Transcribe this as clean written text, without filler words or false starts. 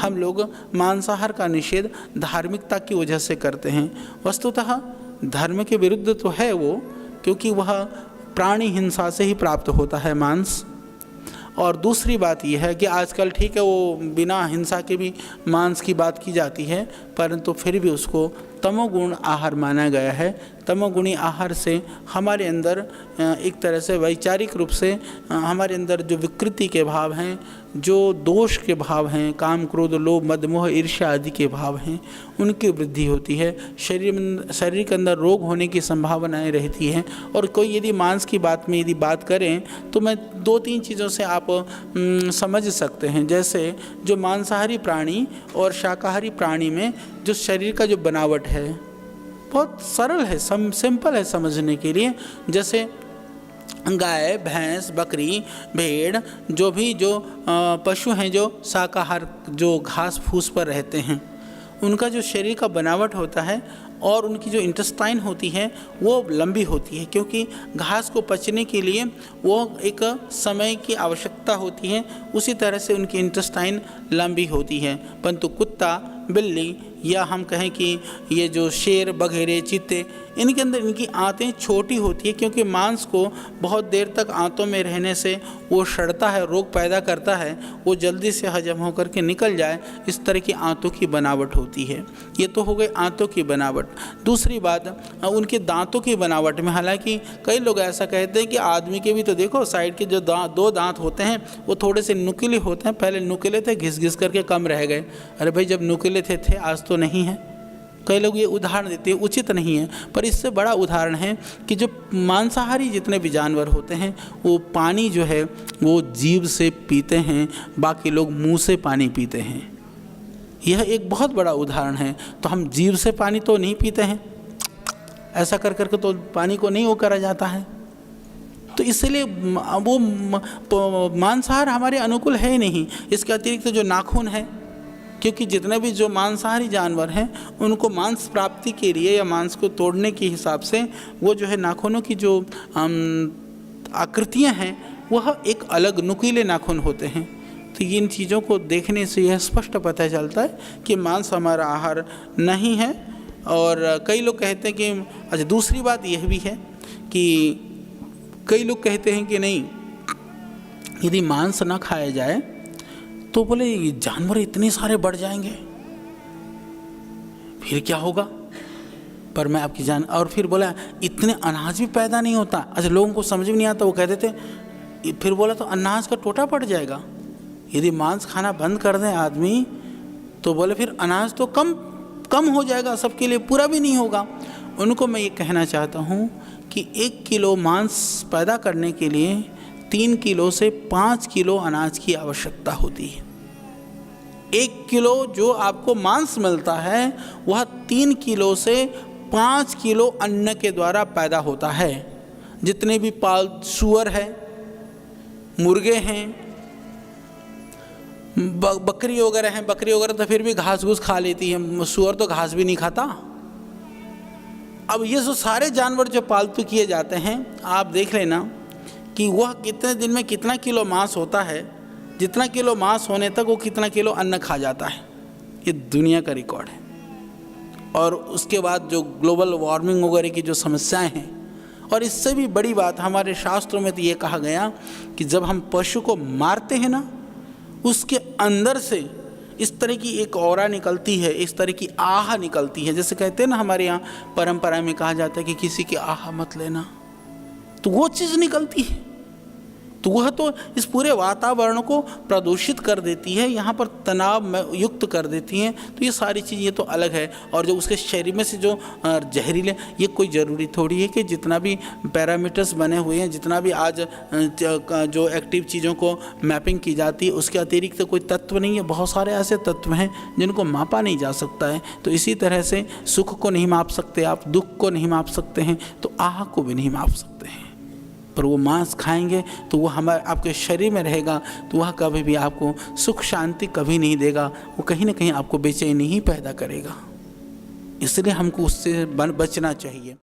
हम लोग मांसाहार का निषेध धार्मिकता की वजह से करते हैं। वस्तुतः धर्म के विरुद्ध तो है वो, क्योंकि वह प्राणी हिंसा से ही प्राप्त होता है मांस। और दूसरी बात यह है कि आजकल ठीक है वो बिना हिंसा के भी मांस की बात की जाती है, परंतु फिर भी उसको तमोगुण आहार माना गया है। तमोगुणी आहार से हमारे अंदर एक तरह से वैचारिक रूप से हमारे अंदर जो विकृति के भाव हैं, जो दोष के भाव हैं, काम क्रोध लोभ मद मोह ईर्ष्या आदि के भाव हैं, उनकी वृद्धि होती है। शरीर के अंदर रोग होने की संभावनाएं रहती हैं। और कोई यदि मांस की बात में यदि बात करें तो मैं 2-3 चीज़ों से आप समझ सकते हैं। जैसे जो मांसाहारी प्राणी और शाकाहारी प्राणी में जो शरीर का जो बनावट है बहुत सरल है, सिंपल है समझने के लिए। जैसे गाय, भैंस, बकरी, भेड़, जो पशु हैं जो शाकाहार जो घास फूस पर रहते हैं, उनका जो शरीर का बनावट होता है और उनकी जो इंटेस्टाइन होती है वो लंबी होती है, क्योंकि घास को पचने के लिए वो एक समय की आवश्यकता होती है। उसी तरह से उनकी इंटेस्टाइन लंबी होती है। परंतु कुत्ता, बिल्ली या हम कहें कि ये जो शेर वगैरह, चीते, इनके अंदर इनकी आंतें छोटी होती है, क्योंकि मांस को बहुत देर तक आंतों में रहने से वो सड़ता है, रोग पैदा करता है, वो जल्दी से हजम होकर के निकल जाए, इस तरह की आंतों की बनावट होती है। ये तो हो गई आंतों की बनावट। दूसरी बात उनके दांतों की बनावट में, हालांकि कई लोग ऐसा कहते हैं कि आदमी के भी तो देखो साइड के जो 2 दांत होते हैं वो थोड़े से नुकीले होते हैं। पहले नुकीले थे, घिस घिस करके कम रह गए। अरे भाई जब नुकीले थे आज तो नहीं है। कई लोग ये उदाहरण देते हैं, उचित नहीं है, पर इससे बड़ा उदाहरण है कि जो मांसाहारी जितने भी जानवर होते हैं वो पानी जो है वो जीभ से पीते हैं, बाकी लोग मुंह से पानी पीते हैं। यह एक बहुत बड़ा उदाहरण है। तो हम जीभ से पानी तो नहीं पीते हैं, ऐसा कर करके तो पानी को नहीं वो करा जाता है। तो इसलिए वो मांसाहार हमारे अनुकूल है ही नहीं। इसके अतिरिक्त जो नाखून है, क्योंकि जितने भी जो मांसाहारी जानवर हैं उनको मांस प्राप्ति के लिए या मांस को तोड़ने के हिसाब से वो जो है नाखूनों की जो आकृतियां हैं वह एक अलग नुकीले नाखून होते हैं। तो इन चीज़ों को देखने से यह स्पष्ट पता चलता है कि मांस हमारा आहार नहीं है। और कई लोग कहते हैं कि अच्छा, दूसरी बात यह भी है कि कई लोग कहते हैं कि नहीं, यदि मांस ना खाया जाए तो बोले ये जानवर इतने सारे बढ़ जाएंगे, फिर क्या होगा। पर मैं आपकी जान, और फिर बोला इतने अनाज भी पैदा नहीं होता। अच्छा, लोगों को समझ में नहीं आता, वो कहते थे। फिर बोला तो अनाज का टोटा पड़ जाएगा। यदि मांस खाना बंद कर दें आदमी तो बोले फिर अनाज तो कम हो जाएगा, सबके लिए पूरा भी नहीं होगा। उनको मैं ये कहना चाहता हूँ कि 1 किलो मांस पैदा करने के लिए 3 किलो से 5 किलो अनाज की आवश्यकता होती है। 1 किलो जो आपको मांस मिलता है वह 3 किलो से 5 किलो अन्न के द्वारा पैदा होता है। जितने भी सूअर है, मुर्गे हैं, बकरी वगैरह हैं, बकरी वगैरह तो फिर भी घास घूस खा लेती है, सूअर तो घास भी नहीं खाता। अब ये जो सारे जानवर जो पालतू किए जाते हैं, आप देख लेना कि वह कितने दिन में कितना किलो मांस होता है, जितना किलो मांस होने तक वो कितना किलो अन्न खा जाता है। ये दुनिया का रिकॉर्ड है। और उसके बाद जो ग्लोबल वार्मिंग वगैरह की जो समस्याएं हैं, और इससे भी बड़ी बात हमारे शास्त्रों में तो ये कहा गया कि जब हम पशु को मारते हैं ना, उसके अंदर से इस तरह की एक औरा निकलती है, इस तरह की आह निकलती है। जैसे कहते हैं ना, हमारे यहाँ परंपरा में कहा जाता है कि किसी की आह मत लेना, तो वो चीज़ निकलती है, तो वह तो इस पूरे वातावरण को प्रदूषित कर देती है, यहाँ पर तनाव में युक्त कर देती हैं। तो ये सारी चीज़ ये तो अलग है। और जो उसके शरीर में से जो जहरीले, ये कोई ज़रूरी थोड़ी है कि जितना भी पैरामीटर्स बने हुए हैं, जितना भी आज जो एक्टिव चीज़ों को मैपिंग की जाती है, उसके अतिरिक्त कोई तत्व नहीं है। बहुत सारे ऐसे तत्व हैं जिनको मापा नहीं जा सकता है। तो इसी तरह से सुख को नहीं माप सकते आप, दुख को नहीं माप सकते हैं, तो आह को भी नहीं माप सकते हैं। पर वो मांस खाएंगे तो वो हमारे आपके शरीर में रहेगा, तो वह कभी भी आपको सुख शांति कभी नहीं देगा, वो कहीं ना कहीं आपको बेचैनी ही पैदा करेगा। इसलिए हमको उससे बचना चाहिए।